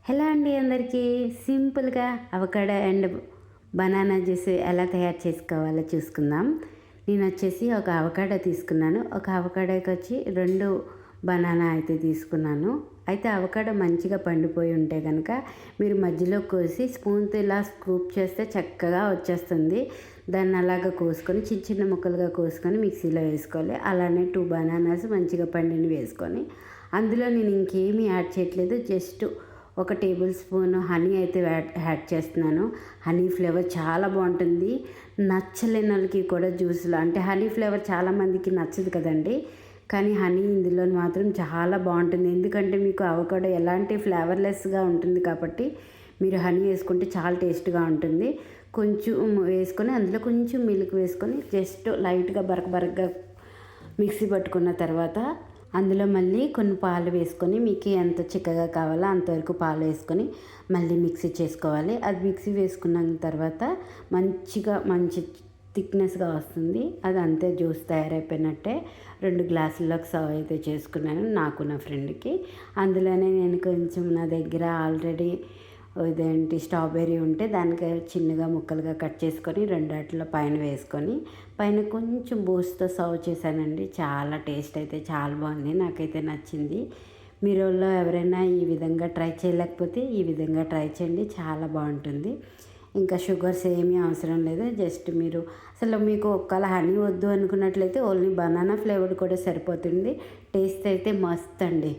Hello అండి అందరికీ. సింపుల్గా అవకాడో అండ్ బనానా జ్యూస్ ఎలా తయారు చేసుకోవాలో చూసుకుందాం. నేను వచ్చేసి ఒక అవకాడో తీసుకున్నాను. ఒక అవకాడోకి వచ్చి 2 బనానా అయితే తీసుకున్నాను. అయితే అవకాడో మంచిగా పండిపోయి ఉంటే కనుక మీరు మధ్యలో కోసి స్పూన్తో ఇలా స్కూప్ చేస్తే చక్కగా వచ్చేస్తుంది. దాన్ని అలాగా కోసుకొని చిన్న చిన్న ముక్కలుగా కోసుకొని మిక్సీలో వేసుకోవాలి. అలానే 2 బనానాస్ మంచిగా పండిని వేసుకొని అందులో నేను ఇంకేమీ యాడ్ చేయట్లేదు. జస్ట్ 1 టేబుల్ స్పూన్ హనీ అయితే యాడ్ చేస్తున్నాను. హనీ ఫ్లేవర్ చాలా బాగుంటుంది. నచ్చలేని వాళ్ళకి కూడా జ్యూస్లో అంటే హనీ ఫ్లేవర్ చాలామందికి నచ్చదు కదండి. కానీ హనీ ఇందులో మాత్రం చాలా బాగుంటుంది. ఎందుకంటే మీకు అవకాడో ఎలాంటి ఫ్లేవర్లెస్గా ఉంటుంది కాబట్టి మీరు హనీ వేసుకుంటే చాలా టేస్ట్గా ఉంటుంది. కొంచెం వేసుకొని అందులో కొంచెం మిల్క్ వేసుకొని జస్ట్ లైట్గా బరకగా మిక్సీ పట్టుకున్న తర్వాత అందులో మళ్ళీ కొన్ని పాలు వేసుకొని మీకు ఎంత చిక్కగా కావాలో అంతవరకు పాలు వేసుకొని మళ్ళీ మిక్సీ చేసుకోవాలి. అది మిక్సీ వేసుకున్న తర్వాత మంచి థిక్నెస్గా వస్తుంది. అది అంతే జ్యూస్ తయారైపోయినట్టే. 2 గ్లాసుల్లోకి సర్వ్ అయితే చేసుకున్నాను నాకు నా ఫ్రెండ్కి. అందులోనే నేను కొంచెం నా దగ్గర ఆల్రెడీ స్ట్రాబెర్రీ ఉంటే దానికి చిన్నగా ముక్కలుగా కట్ చేసుకొని 2 వాటిలో పైన వేసుకొని పైన కొంచెం బూస్ట్తో సర్వ్ చేశానండి. చాలా టేస్ట్ అయితే చాలా బాగుంది. నాకైతే నచ్చింది. మీరు ఎవరైనా ఈ విధంగా ట్రై చేయలేకపోతే ఈ విధంగా ట్రై చేయండి. చాలా బాగుంటుంది. ఇంకా షుగర్స్ ఏమీ అవసరం లేదు. జస్ట్ మీరు అసలు మీకు ఒక్కలా హనీ వద్దు అనుకున్నట్లయితే ఓన్లీ బనానా ఫ్లేవర్డ్ కూడా సరిపోతుంది. టేస్ట్ అయితే మస్త్ అండి.